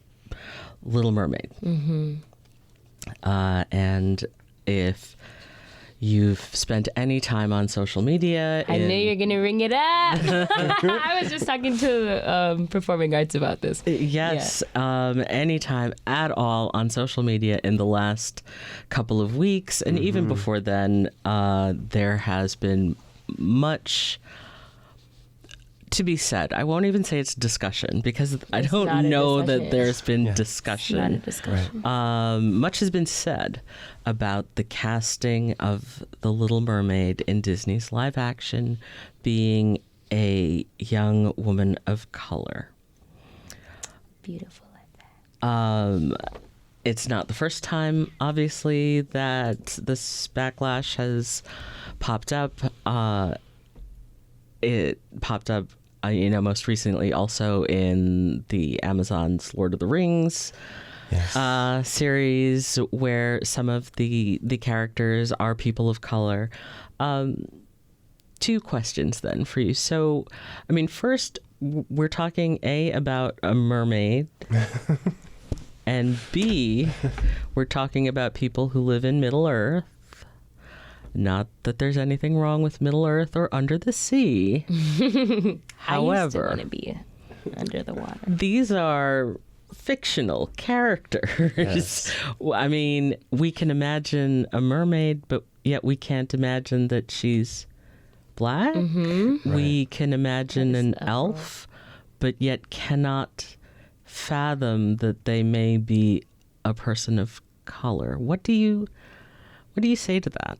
Little Mermaid. Mm-hmm. And if you've spent any time on social media... I knew you were going to ring it up. I was just talking to performing arts about this. Yes. Yeah. Any time at all on social media in the last couple of weeks, and even before then, there has been much to be said. I won't even say it's discussion because I don't know that there's been discussion. It's not a discussion. Right. Much has been said about the casting of The Little Mermaid in Disney's live action being a young woman of color. Beautiful like that. It's not the first time, obviously, that this backlash has popped up. It popped up, most recently also in the Amazon's Lord of the Rings series, where some of the characters are people of color. Two questions then for you. So, first, we're talking A, about a mermaid, and B, we're talking about people who live in Middle Earth. Not that there's anything wrong with Middle Earth or under the sea. However, I used to want to be under the water. These are fictional characters. Yes. We can imagine a mermaid, but yet we can't imagine that she's black. Mm-hmm. We can imagine an elf, but yet cannot fathom that they may be a person of color. What do you say to that?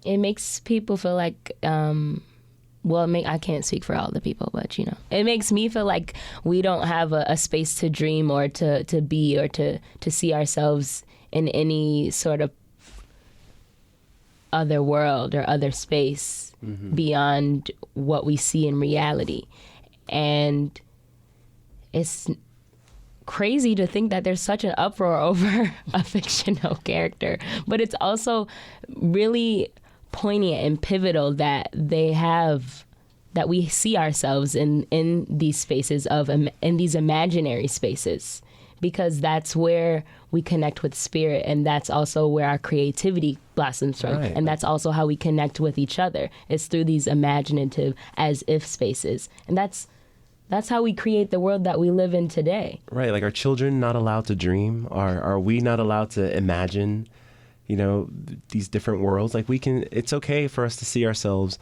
It makes people feel like, I can't speak for all the people, but, it makes me feel like we don't have a space to dream or to be or to see ourselves in any sort of other world or other space beyond what we see in reality. And it's crazy to think that there's such an uproar over a fictional character, but it's also really poignant and pivotal that we see ourselves in these spaces in these imaginary spaces, because that's where we connect with spirit, and that's also where our creativity blossoms from. Right. And that's also how we connect with each other. It's through these imaginative as if spaces. And that's how we create the world that we live in today. Right. Like, are children not allowed to dream? Are we not allowed to imagine, these different worlds? Like, it's okay for us to see ourselves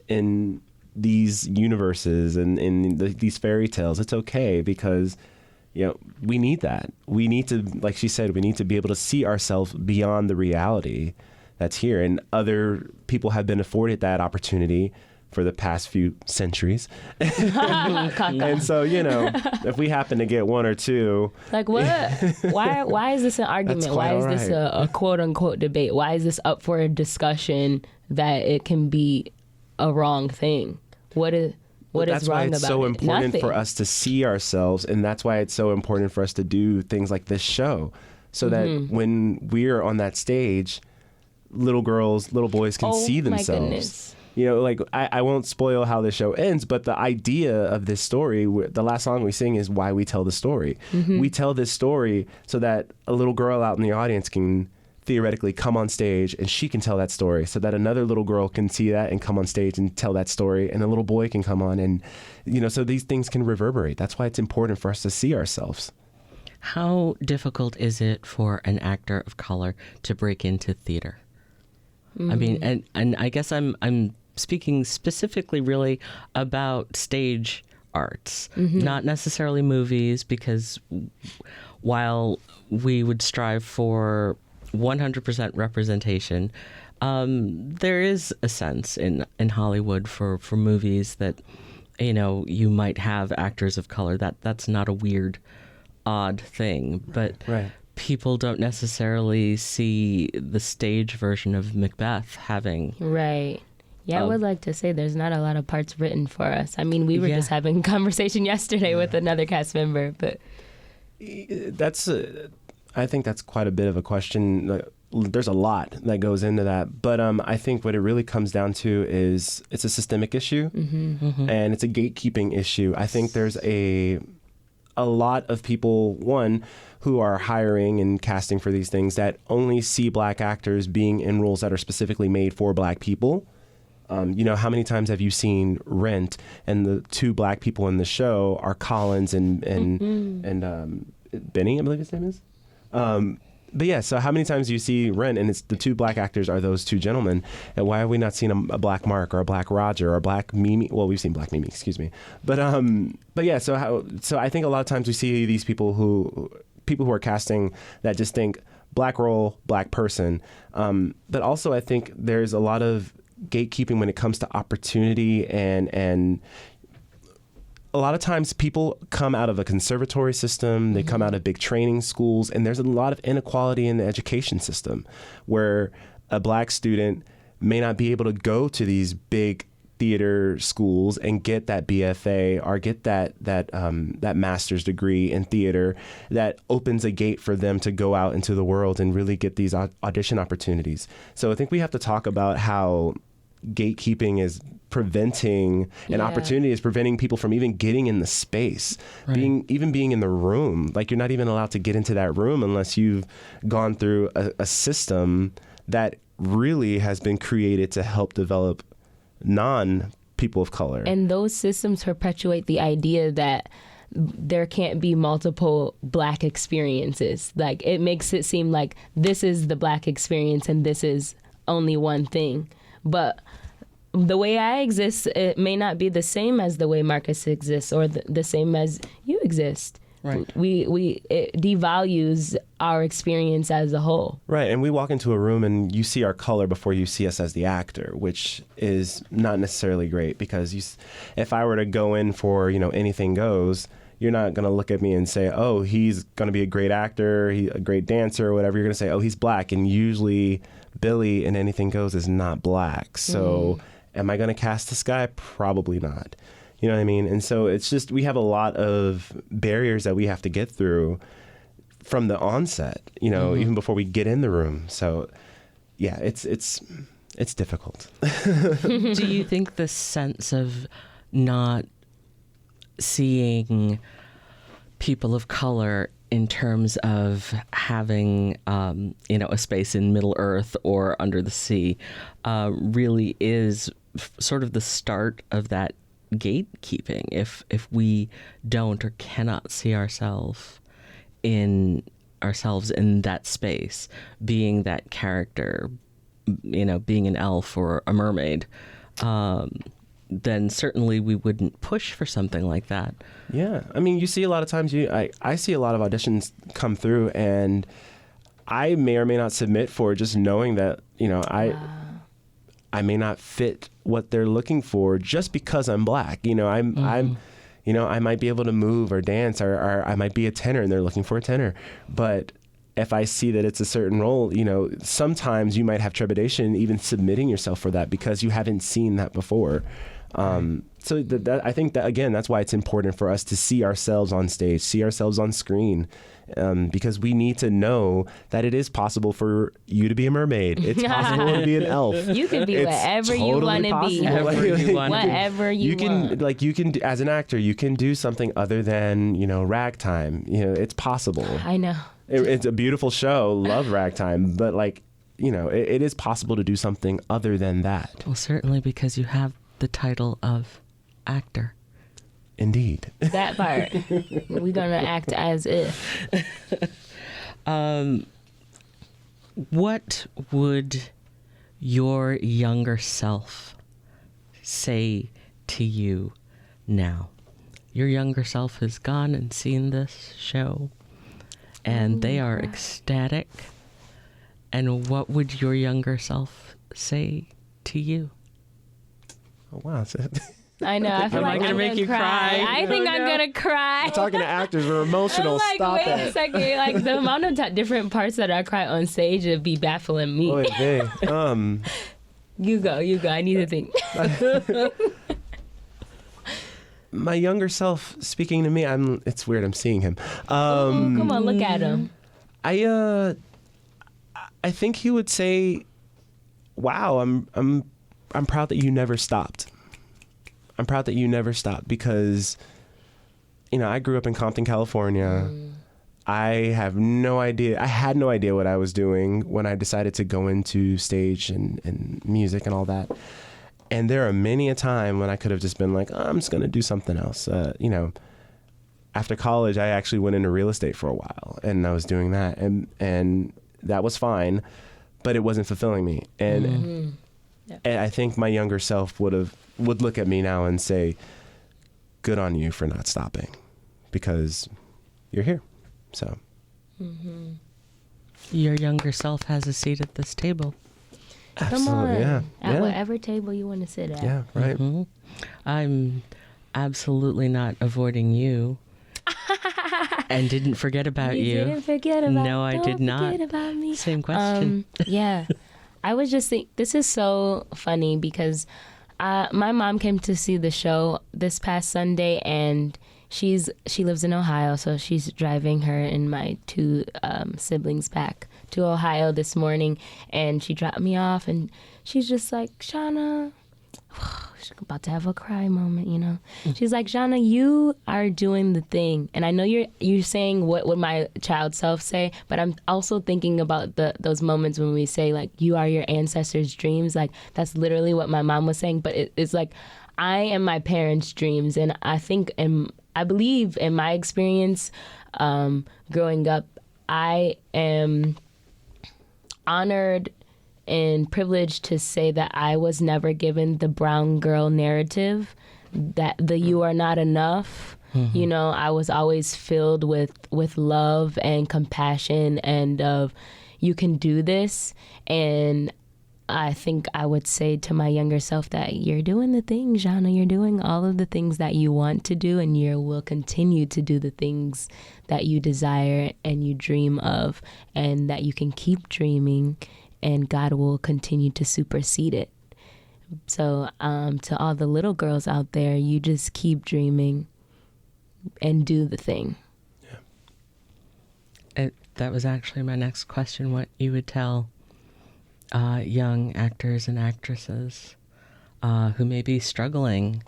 in these universes and these fairy tales. It's okay because, we need that. We need to, like she said, we need to be able to see ourselves beyond the reality that's here. And other people have been afforded that opportunity for the past few centuries. And so, if we happen to get one or two. Like what? Why is this an argument? Why is this a quote unquote debate? Why is this up for a discussion that it can be a wrong thing? What is wrong about it? That's why it's so important for us to see ourselves. And that's why it's so important for us to do things like this show. So that when we're on that stage, little girls, little boys can see themselves. My goodness. I won't spoil how the show ends, but the idea of this story, the last song we sing is why we tell the story. We tell this story so that a little girl out in the audience can theoretically come on stage and she can tell that story, so that another little girl can see that and come on stage and tell that story, and a little boy can come on and, so these things can reverberate. That's why it's important for us to see ourselves. How difficult is it for an actor of color to break into theater? I mean, and I guess I'm speaking specifically really about stage arts, not necessarily movies, because while we would strive for 100% representation, there is a sense in Hollywood for movies that, you might have actors of color. That's not a weird, odd thing, but people don't necessarily see the stage version of Macbeth having. Right. Yeah, I would like to say there's not a lot of parts written for us. I mean, we were just having a conversation yesterday with another cast member, but I think that's quite a bit of a question. There's a lot that goes into that, but I think what it really comes down to is it's a systemic issue, and it's a gatekeeping issue. I think there's a lot of people, who are hiring and casting for these things, that only see black actors being in roles that are specifically made for black people. How many times have you seen Rent, and the two black people in the show are Collins and Benny, I believe his name is. But yeah, so how many times do you see Rent, and it's the two black actors are those two gentlemen, and why have we not seen a black Mark or a black Roger or a black Mimi? Well, we've seen black Mimi, excuse me. But yeah, so I think a lot of times we see these people who are casting that just think black role, black person. But also I think there's a lot of gatekeeping when it comes to opportunity, and a lot of times people come out of a conservatory system, they come out of big training schools, and there's a lot of inequality in the education system where a black student may not be able to go to these big theater schools and get that BFA or get that master's degree in theater that opens a gate for them to go out into the world and really get these audition opportunities. So I think we have to talk about how gatekeeping is preventing an opportunity, is preventing people from even getting in the space, being in the room. Like, you're not even allowed to get into that room unless you've gone through a system that really has been created to help develop non-people of color. And those systems perpetuate the idea that there can't be multiple black experiences. Like, it makes it seem like this is the black experience and this is only one thing. But the way I exist, it may not be the same as the way Marcus exists, or the same as you exist. Right. It devalues our experience as a whole. Right. And we walk into a room and you see our color before you see us as the actor, which is not necessarily great, because if I were to go in for, anything goes, you're not going to look at me and say, oh, he's going to be a great actor, a great dancer, or whatever. You're going to say, oh, he's black. And usually Billy in Anything Goes is not black. So am I going to cast this guy? Probably not. You know what I mean? And so it's just, we have a lot of barriers that we have to get through from the onset, even before we get in the room. So yeah, it's difficult. Do you think the sense of not seeing people of color in terms of having, a space in Middle Earth or under the sea really is sort of the start of that gatekeeping? If we don't or cannot see ourselves in that space, being that character, being an elf or a mermaid, then certainly we wouldn't push for something like that. Yeah. I mean, you see a lot of times, I see a lot of auditions come through, and I may or may not submit for just knowing that, I may not fit what they're looking for just because I'm black. I'm I might be able to move or dance, or I might be a tenor and they're looking for a tenor. But if I see that it's a certain role, sometimes you might have trepidation even submitting yourself for that because you haven't seen that before. So I think that, again, that's why it's important for us to see ourselves on stage, see ourselves on screen, because we need to know that it is possible for you to be a mermaid. It's possible to be an elf. You can be whatever you want to be. Whatever you want. You can, as an actor, you can do something other than, ragtime. It's possible. I know. It's a beautiful show. Love ragtime. But it is possible to do something other than that. Well, certainly because you have the title of actor. Indeed. That part. We're going to act as if. What would your younger self say to you now? Your younger self has gone and seen this show, and they are ecstatic. And what would your younger self say to you? Oh, wow. I know. I feel like I'm going to cry. I think I'm going to cry. I'm talking to actors. We're emotional. I'm like, Stop wait that. a second. Like, the amount of different parts that I cry on stage would be baffling me. Oy vey. You go. I need to think. My younger self speaking to me, it's weird. I'm seeing him. Come on, look at him. I think he would say, "Wow, I'm proud that you never stopped. I'm proud that you never stopped because, I grew up in Compton, California. I had no idea what I was doing when I decided to go into stage and music and all that. And there are many a time when I could have just been like, I'm just going to do something else. After college, I actually went into real estate for a while, and I was doing that, and that was fine, but it wasn't fulfilling me. And and I think my younger self would look at me now and say, good on you for not stopping, because you're here. So your younger self has a seat at this table. Absolutely. Come on. Yeah. At whatever table you want to sit at. Yeah, right. I'm absolutely not avoiding you. And didn't forget about you. Didn't forget about No, I did not. Forget about me. Same question. Yeah. I was just thinking, this is so funny because my mom came to see the show this past Sunday, and she lives in Ohio, so she's driving her and my two siblings back to Ohio this morning, and she dropped me off, and she's just like, Zhanna, she's about to have a cry moment, She's like, Zhanna, you are doing the thing, and I know you're saying what would my child self say, but I'm also thinking about those moments when we say, like, you are your ancestors' dreams. Like, that's literally what my mom was saying, but it's like, I am my parents' dreams, and I believe in my experience growing up, I am honored and privileged to say that I was never given the brown girl narrative, that the you are not enough. I was always filled with love and compassion and of you can do this. And I think I would say to my younger self that you're doing the thing, Zhanna. You're doing all of the things that you want to do, and you will continue to do the things that you desire and you dream of, and that you can keep dreaming, and God will continue to supersede it. So to all the little girls out there, you just keep dreaming and do the thing. Yeah. That was actually my next question, what you would tell young actors and actresses who may be struggling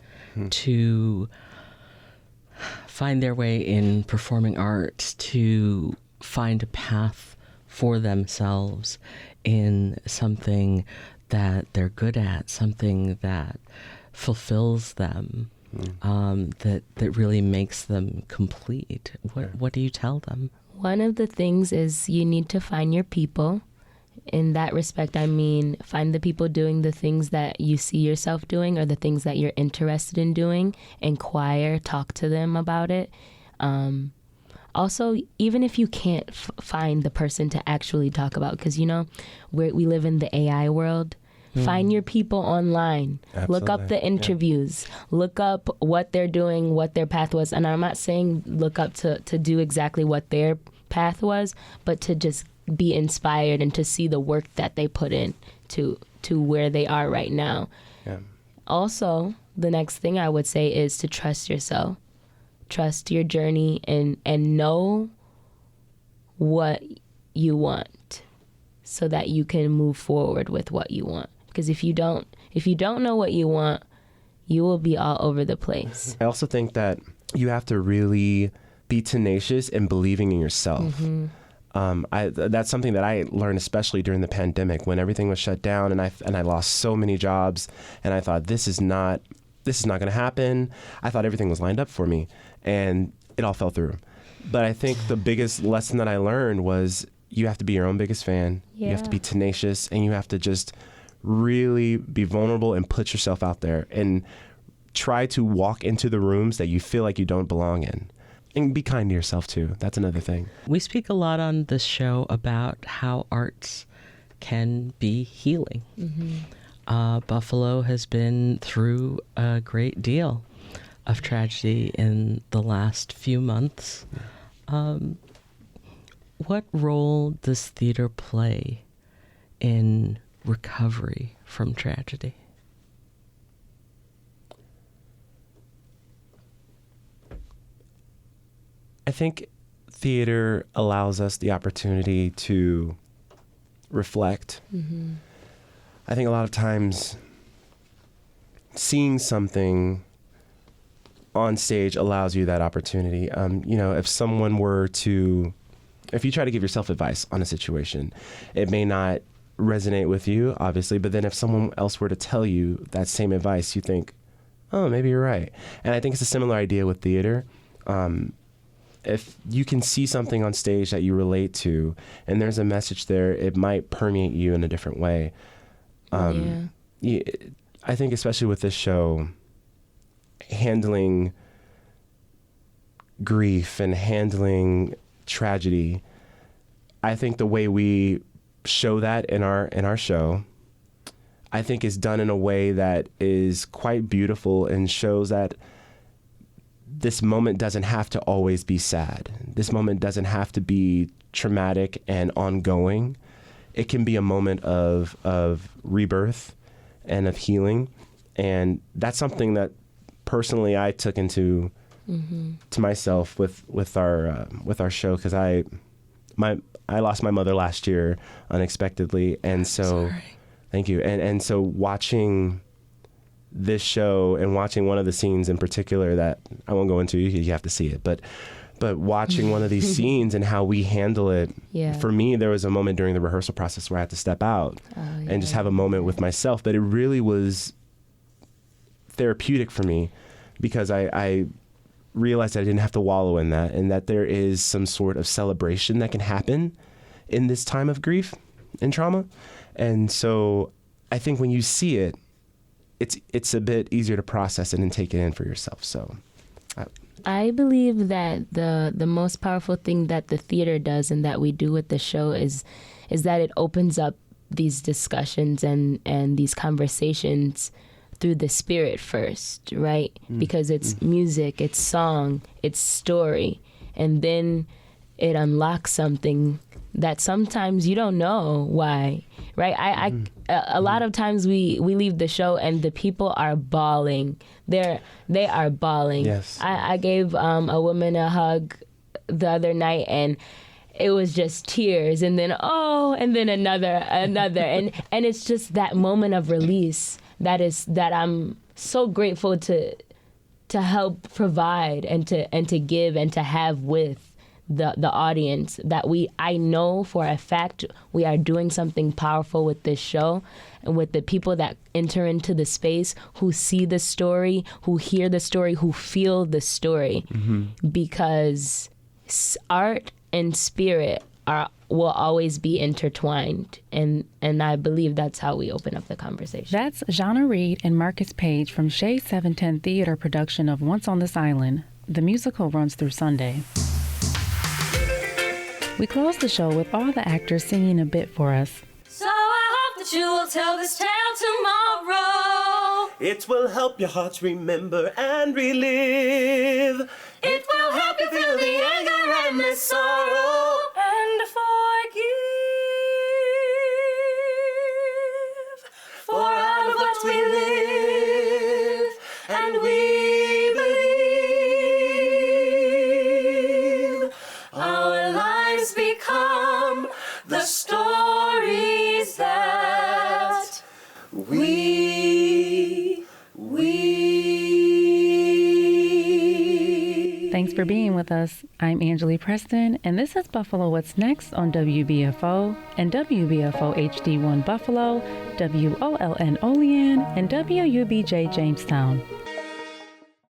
to find their way in performing arts, to find a path for themselves in something that they're good at, something that fulfills them, that really makes them complete. What do you tell them? One of the things is you need to find your people. In that respect, I mean, find the people doing the things that you see yourself doing or the things that you're interested in doing. Inquire, talk to them about it. Also, even if you can't find the person to actually talk about, because, you know, we live in the AI world. Find your people online. Absolutely. Look up the interviews. Look up what they're doing, what their path was. And I'm not saying look up to do exactly what their path was, but to just be inspired and to see the work that they put in to where they are right now. Yeah. Also, the next thing I would say is to trust yourself. Trust your journey and know what you want so that you can move forward with what you want. Because if you don't know what you want, you will be all over the place. I also think that you have to really be tenacious in believing in yourself. That's something that I learned, especially during the pandemic when everything was shut down and I lost so many jobs, and I thought this is not going to happen. I thought everything was lined up for me, and it all fell through. But I think the biggest lesson that I learned was you have to be your own biggest fan. Yeah. You have to be tenacious, and you have to just really be vulnerable and put yourself out there and try to walk into the rooms that you feel like you don't belong in. And be kind to yourself, too. That's another thing. We speak a lot on this show about how arts can be healing. Buffalo has been through a great deal of tragedy in the last few months. What role does theater play in recovery from tragedy? I think theater allows us the opportunity to reflect. I think a lot of times seeing something on stage allows you that opportunity. You know, if you try to give yourself advice on a situation, it may not resonate with you, obviously, but then if someone else were to tell you that same advice, you think, oh, maybe you're right. And I think it's a similar idea with theater. If you can see something on stage that you relate to and there's a message there, it might permeate you in a different way. I think especially with this show, handling grief and handling tragedy, I think the way we show that in our show, I think is done in a way that is quite beautiful and shows that this moment doesn't have to always be sad. This moment doesn't have to be traumatic and ongoing. It can be a moment of rebirth and of healing. And that's something that personally I took into to myself with our show, because I lost my mother last year unexpectedly, and so thank you. And so watching this show and watching one of the scenes in particular that I won't go into, you have to see it, but watching one of these scenes and how we handle it, for me, there was a moment during the rehearsal process where I had to step out and just have a moment with myself, but it really was therapeutic for me because I realized that I didn't have to wallow in that, and that there is some sort of celebration that can happen in this time of grief and trauma. And so I think when you see it, it's a bit easier to process it and take it in for yourself. So I believe that the most powerful thing that the theater does and that we do with the show is that it opens up these discussions and these conversations through the spirit first, right? Because it's music, it's song, it's story, and then it unlocks something that sometimes you don't know why, right? A lot of times we leave the show and the people are bawling. They are bawling. Yes. I gave a woman a hug the other night, and it was just tears, and then another, and it's just that moment of release that I'm so grateful to help provide and to give and to have with the audience, that I know for a fact we are doing something powerful with this show, and with the people that enter into the space, who see the story, who hear the story, who feel the story, because art and spirit will always be intertwined, and I believe that's how we open up the conversation. That's Zhanna Reed and Marcus Paige from Shea 710 Theater production of Once on This Island. The musical runs through Sunday. We close the show with all the actors singing a bit for us. So I hope that you will tell this tale tomorrow. It will help your hearts remember and relive. It will help you feel the anger and the sorrow. And forgive. For out of what we live and we believe, our lives become the stories that we. Thanks for being with us. I'm Angelea Preston, and this is Buffalo What's Next on WBFO and WBFO HD1 Buffalo, WOLN Olean, and WUBJ Jamestown.